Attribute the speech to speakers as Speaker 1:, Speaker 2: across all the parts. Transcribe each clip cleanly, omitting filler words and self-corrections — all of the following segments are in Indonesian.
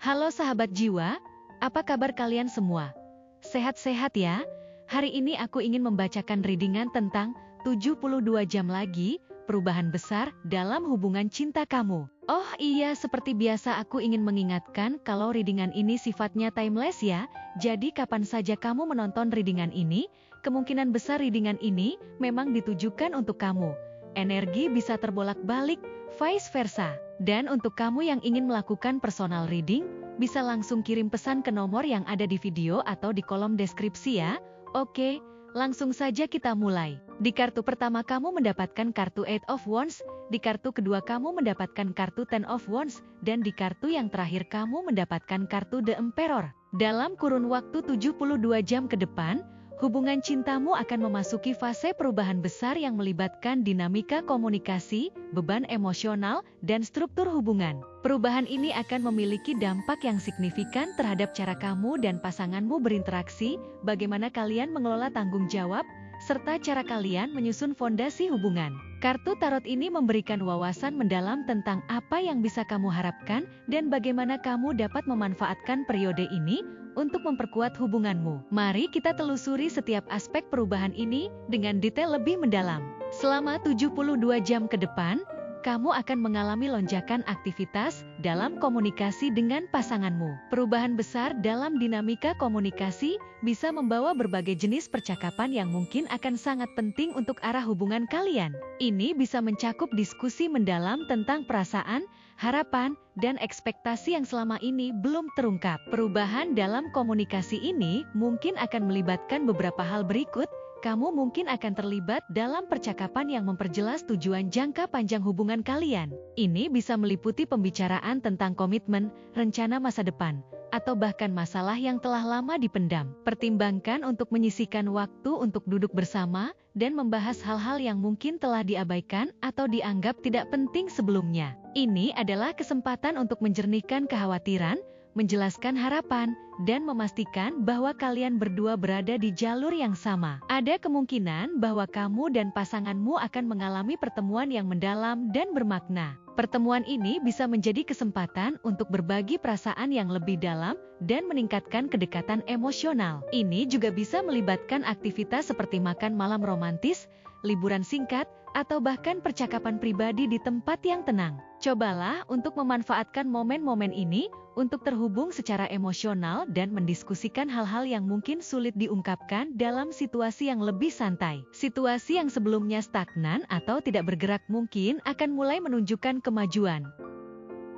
Speaker 1: Halo sahabat jiwa, apa kabar kalian semua? Sehat-sehat ya? Hari ini aku ingin membacakan readingan tentang 72 jam lagi, perubahan besar dalam hubungan cinta kamu. Oh iya, seperti biasa aku ingin mengingatkan kalau readingan ini sifatnya timeless ya, jadi kapan saja kamu menonton readingan ini, kemungkinan besar readingan ini memang ditujukan untuk kamu. Energi bisa terbolak-balik, vice versa. Dan untuk kamu yang ingin melakukan personal reading, bisa langsung kirim pesan ke nomor yang ada di video atau di kolom deskripsi ya. Oke, langsung saja kita mulai. Di kartu pertama kamu mendapatkan kartu Eight of Wands, di kartu kedua kamu mendapatkan kartu Ten of Wands, dan di kartu yang terakhir kamu mendapatkan kartu The Emperor. Dalam kurun waktu 72 jam ke depan, hubungan cintamu akan memasuki fase perubahan besar yang melibatkan dinamika komunikasi, beban emosional, dan struktur hubungan. Perubahan ini akan memiliki dampak yang signifikan terhadap cara kamu dan pasanganmu berinteraksi, bagaimana kalian mengelola tanggung jawab, serta cara kalian menyusun fondasi hubungan. Kartu tarot ini memberikan wawasan mendalam tentang apa yang bisa kamu harapkan dan bagaimana kamu dapat memanfaatkan periode ini untuk memperkuat hubunganmu. Mari kita telusuri setiap aspek perubahan ini dengan detail lebih mendalam. Selama 72 jam ke depan, kamu akan mengalami lonjakan aktivitas dalam komunikasi dengan pasanganmu. Perubahan besar dalam dinamika komunikasi bisa membawa berbagai jenis percakapan yang mungkin akan sangat penting untuk arah hubungan kalian. Ini bisa mencakup diskusi mendalam tentang perasaan, harapan, dan ekspektasi yang selama ini belum terungkap. Perubahan dalam komunikasi ini mungkin akan melibatkan beberapa hal berikut. Kamu mungkin akan terlibat dalam percakapan yang memperjelas tujuan jangka panjang hubungan kalian. Ini bisa meliputi pembicaraan tentang komitmen, rencana masa depan, atau bahkan masalah yang telah lama dipendam. Pertimbangkan untuk menyisihkan waktu untuk duduk bersama dan membahas hal-hal yang mungkin telah diabaikan atau dianggap tidak penting sebelumnya. Ini adalah kesempatan untuk menjernihkan kekhawatiran, menjelaskan harapan, dan memastikan bahwa kalian berdua berada di jalur yang sama. Ada kemungkinan bahwa kamu dan pasanganmu akan mengalami pertemuan yang mendalam dan bermakna. Pertemuan ini bisa menjadi kesempatan untuk berbagi perasaan yang lebih dalam dan meningkatkan kedekatan emosional. Ini juga bisa melibatkan aktivitas seperti makan malam romantis, liburan singkat, atau bahkan percakapan pribadi di tempat yang tenang. Cobalah untuk memanfaatkan momen-momen ini untuk terhubung secara emosional dan mendiskusikan hal-hal yang mungkin sulit diungkapkan dalam situasi yang lebih santai. Situasi yang sebelumnya stagnan atau tidak bergerak mungkin akan mulai menunjukkan kemajuan.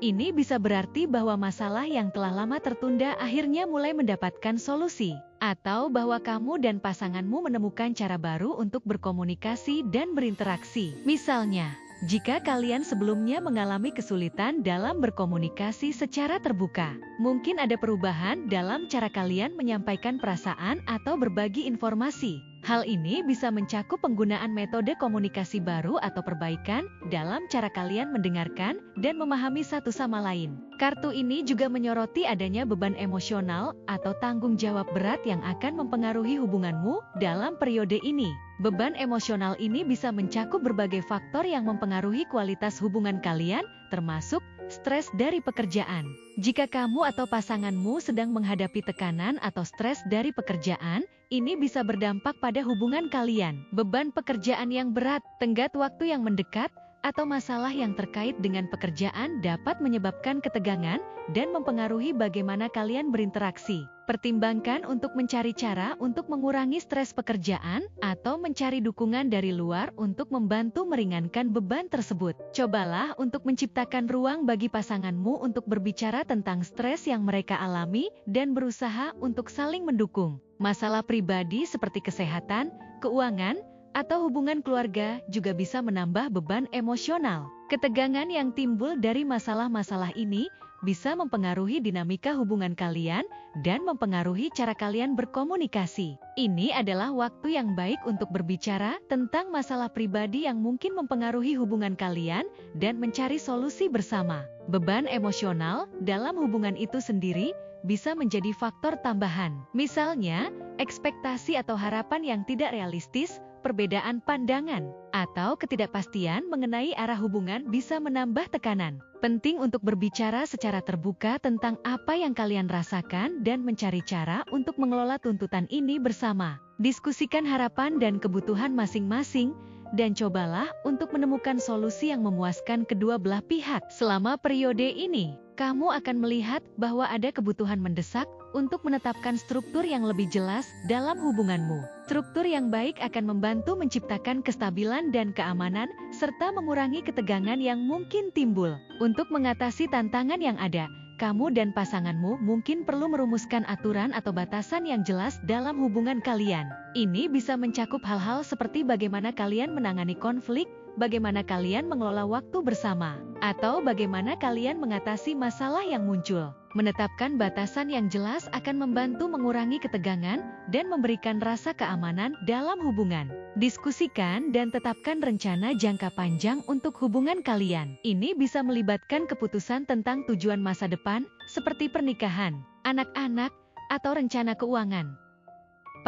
Speaker 1: Ini bisa berarti bahwa masalah yang telah lama tertunda akhirnya mulai mendapatkan solusi, atau bahwa kamu dan pasanganmu menemukan cara baru untuk berkomunikasi dan berinteraksi. Misalnya, jika kalian sebelumnya mengalami kesulitan dalam berkomunikasi secara terbuka, mungkin ada perubahan dalam cara kalian menyampaikan perasaan atau berbagi informasi. Hal ini bisa mencakup penggunaan metode komunikasi baru atau perbaikan dalam cara kalian mendengarkan dan memahami satu sama lain. Kartu ini juga menyoroti adanya beban emosional atau tanggung jawab berat yang akan mempengaruhi hubunganmu dalam periode ini. Beban emosional ini bisa mencakup berbagai faktor yang mempengaruhi kualitas hubungan kalian, termasuk stres dari pekerjaan. Jika kamu atau pasanganmu sedang menghadapi tekanan atau stres dari pekerjaan, ini bisa berdampak pada hubungan kalian. Beban pekerjaan yang berat, tenggat waktu yang mendekat, atau masalah yang terkait dengan pekerjaan dapat menyebabkan ketegangan dan mempengaruhi bagaimana kalian berinteraksi. Pertimbangkan untuk mencari cara untuk mengurangi stres pekerjaan atau mencari dukungan dari luar untuk membantu meringankan beban tersebut. Cobalah untuk menciptakan ruang bagi pasanganmu untuk berbicara tentang stres yang mereka alami dan berusaha untuk saling mendukung. Masalah pribadi seperti kesehatan, keuangan, atau hubungan keluarga juga bisa menambah beban emosional. Ketegangan yang timbul dari masalah-masalah ini bisa mempengaruhi dinamika hubungan kalian dan mempengaruhi cara kalian berkomunikasi. Ini adalah waktu yang baik untuk berbicara tentang masalah pribadi yang mungkin mempengaruhi hubungan kalian dan mencari solusi bersama. Beban emosional dalam hubungan itu sendiri bisa menjadi faktor tambahan. Misalnya, ekspektasi atau harapan yang tidak realistis, perbedaan pandangan, atau ketidakpastian mengenai arah hubungan bisa menambah tekanan. Penting untuk berbicara secara terbuka tentang apa yang kalian rasakan dan mencari cara untuk mengelola tuntutan ini bersama. Diskusikan harapan dan kebutuhan masing-masing, dan cobalah untuk menemukan solusi yang memuaskan kedua belah pihak. Selama periode ini, kamu akan melihat bahwa ada kebutuhan mendesak untuk menetapkan struktur yang lebih jelas dalam hubunganmu. Struktur yang baik akan membantu menciptakan kestabilan dan keamanan, serta mengurangi ketegangan yang mungkin timbul. Untuk mengatasi tantangan yang ada, kamu dan pasanganmu mungkin perlu merumuskan aturan atau batasan yang jelas dalam hubungan kalian. Ini bisa mencakup hal-hal seperti bagaimana kalian menangani konflik, bagaimana kalian mengelola waktu bersama, atau bagaimana kalian mengatasi masalah yang muncul. Menetapkan batasan yang jelas akan membantu mengurangi ketegangan dan memberikan rasa keamanan dalam hubungan. Diskusikan dan tetapkan rencana jangka panjang untuk hubungan kalian. Ini bisa melibatkan keputusan tentang tujuan masa depan, seperti pernikahan, anak-anak, atau rencana keuangan.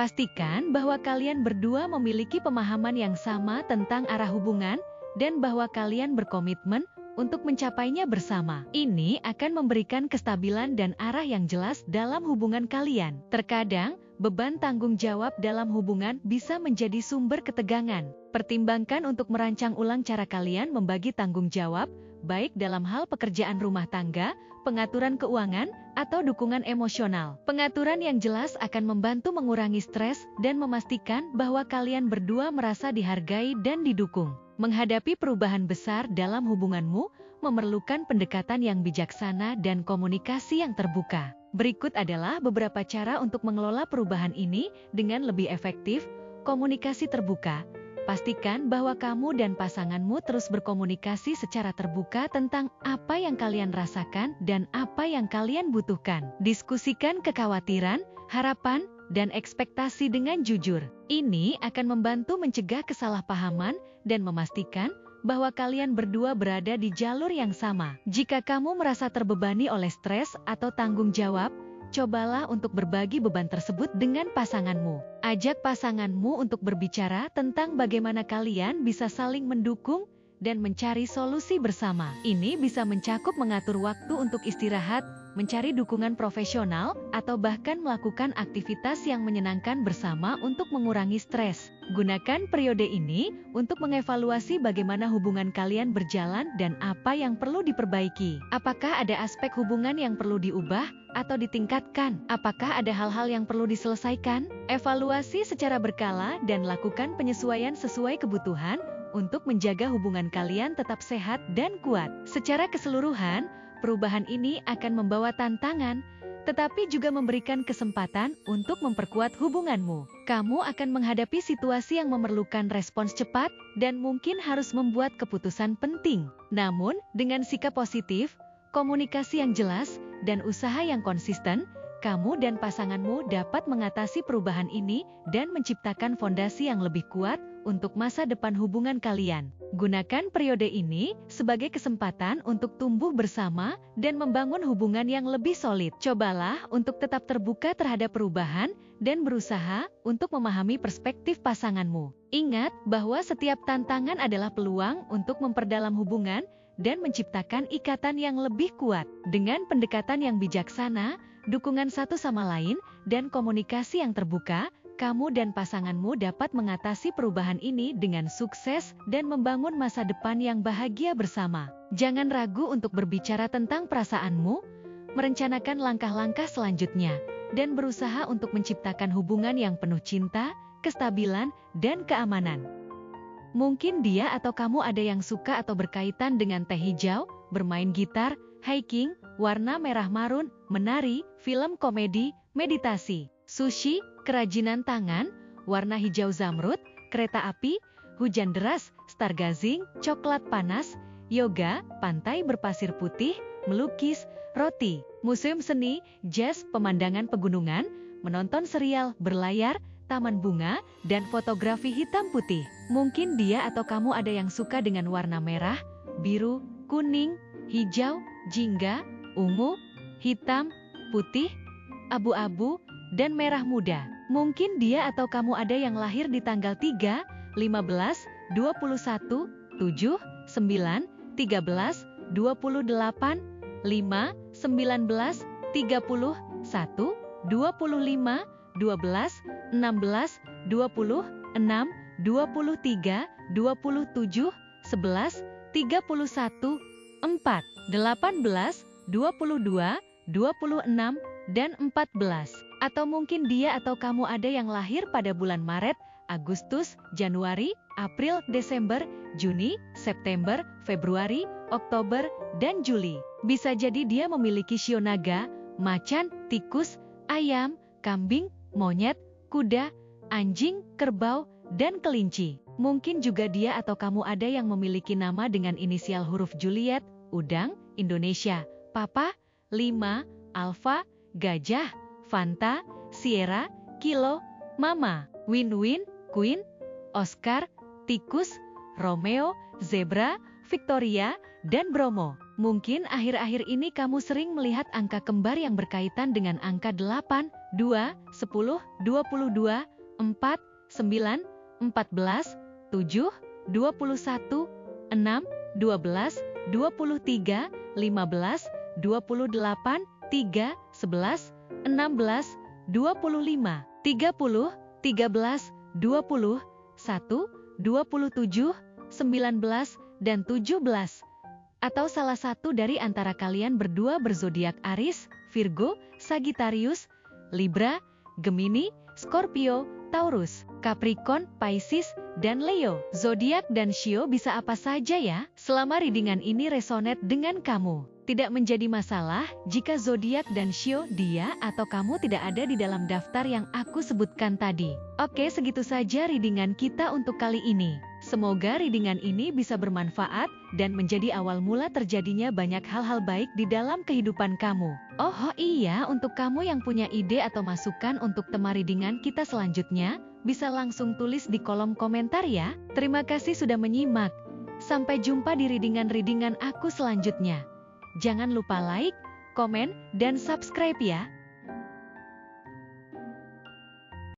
Speaker 1: Pastikan bahwa kalian berdua memiliki pemahaman yang sama tentang arah hubungan dan bahwa kalian berkomitmen untuk mencapainya bersama. Ini akan memberikan kestabilan dan arah yang jelas dalam hubungan kalian. Terkadang, beban tanggung jawab dalam hubungan bisa menjadi sumber ketegangan. Pertimbangkan untuk merancang ulang cara kalian membagi tanggung jawab, baik dalam hal pekerjaan rumah tangga, pengaturan keuangan, atau dukungan emosional. Pengaturan yang jelas akan membantu mengurangi stres dan memastikan bahwa kalian berdua merasa dihargai dan didukung. Menghadapi perubahan besar dalam hubunganmu memerlukan pendekatan yang bijaksana dan komunikasi yang terbuka. Berikut adalah beberapa cara untuk mengelola perubahan ini dengan lebih efektif. Komunikasi terbuka. Pastikan bahwa kamu dan pasanganmu terus berkomunikasi secara terbuka tentang apa yang kalian rasakan dan apa yang kalian butuhkan. Diskusikan kekhawatiran, harapan, dan ekspektasi dengan jujur. Ini akan membantu mencegah kesalahpahaman dan memastikan bahwa kalian berdua berada di jalur yang sama. Jika kamu merasa terbebani oleh stres atau tanggung jawab, cobalah untuk berbagi beban tersebut dengan pasanganmu. Ajak pasanganmu untuk berbicara tentang bagaimana kalian bisa saling mendukung dan mencari solusi bersama. Ini bisa mencakup mengatur waktu untuk istirahat, mencari dukungan profesional, atau bahkan melakukan aktivitas yang menyenangkan bersama untuk mengurangi stres. Gunakan periode ini untuk mengevaluasi bagaimana hubungan kalian berjalan dan apa yang perlu diperbaiki. Apakah ada aspek hubungan yang perlu diubah atau ditingkatkan? Apakah ada hal-hal yang perlu diselesaikan? Evaluasi secara berkala dan lakukan penyesuaian sesuai kebutuhan untuk menjaga hubungan kalian tetap sehat dan kuat. Secara keseluruhan, perubahan ini akan membawa tantangan, tetapi juga memberikan kesempatan untuk memperkuat hubunganmu. Kamu akan menghadapi situasi yang memerlukan respons cepat dan mungkin harus membuat keputusan penting. Namun, dengan sikap positif, komunikasi yang jelas, dan usaha yang konsisten, kamu dan pasanganmu dapat mengatasi perubahan ini dan menciptakan fondasi yang lebih kuat untuk masa depan hubungan kalian. Gunakan periode ini sebagai kesempatan untuk tumbuh bersama dan membangun hubungan yang lebih solid. Cobalah untuk tetap terbuka terhadap perubahan dan berusaha untuk memahami perspektif pasanganmu. Ingat bahwa setiap tantangan adalah peluang untuk memperdalam hubungan dan menciptakan ikatan yang lebih kuat. Dengan pendekatan yang bijaksana, dukungan satu sama lain, dan komunikasi yang terbuka, kamu dan pasanganmu dapat mengatasi perubahan ini dengan sukses dan membangun masa depan yang bahagia bersama. Jangan ragu untuk berbicara tentang perasaanmu, merencanakan langkah-langkah selanjutnya, dan berusaha untuk menciptakan hubungan yang penuh cinta, kestabilan, dan keamanan. Mungkin dia atau kamu ada yang suka atau berkaitan dengan teh hijau, bermain gitar, hiking, warna merah marun, menari, film komedi, meditasi, sushi, kerajinan tangan, warna hijau zamrud, kereta api, hujan deras, stargazing, coklat panas, yoga, pantai berpasir putih, melukis, roti, museum seni, jazz, pemandangan pegunungan, menonton serial, berlayar, taman bunga, dan fotografi hitam putih. Mungkin dia atau kamu ada yang suka dengan warna merah, biru, kuning, hijau, jingga, ungu, hitam, putih, abu-abu, dan merah muda. Mungkin dia atau kamu ada yang lahir di tanggal 3, 15, 21, 7, 9, 13, 28, 5, 19, 30, 1, 25, 12, 16, 20, 6, 23, 27, 11, 31, 4, 18, 22, 26, dan 14. Atau mungkin dia atau kamu ada yang lahir pada bulan Maret, Agustus, Januari, April, Desember, Juni, September, Februari, Oktober, dan Juli. Bisa jadi dia memiliki shio naga, macan, tikus, ayam, kambing, monyet, kuda, anjing, kerbau, dan kelinci. Mungkin juga dia atau kamu ada yang memiliki nama dengan inisial huruf Juliet, udang, Indonesia, Papa, 5, Alpha, gajah, Fanta, Sierra, Kilo, Mama, Win-Win, Queen, Oscar, tikus, Romeo, zebra, Victoria, dan Bromo. Mungkin akhir-akhir ini kamu sering melihat angka kembar yang berkaitan dengan angka 8, 2, 10, 22, 4, 9, 14, 7, 21, 6, 12, 23, 15, 28, 3, 11, 16, 25, 30, 13, 20, 1, 27, 19, dan 17. Atau salah satu dari antara kalian berdua berzodiak Aries, Virgo, Sagittarius, Libra, Gemini, Scorpio, Taurus, Capricorn, Pisces, dan Leo. Zodiak dan shio bisa apa saja ya? Selama readingan ini resonate dengan kamu, tidak menjadi masalah jika zodiak dan shio dia atau kamu tidak ada di dalam daftar yang aku sebutkan tadi. Oke, segitu saja readingan kita untuk kali ini. Semoga readingan ini bisa bermanfaat dan menjadi awal mula terjadinya banyak hal-hal baik di dalam kehidupan kamu. Oh iya, untuk kamu yang punya ide atau masukan untuk tema readingan kita selanjutnya, bisa langsung tulis di kolom komentar ya. Terima kasih sudah menyimak. Sampai jumpa di readingan-readingan aku selanjutnya. Jangan lupa like, komen, dan subscribe ya.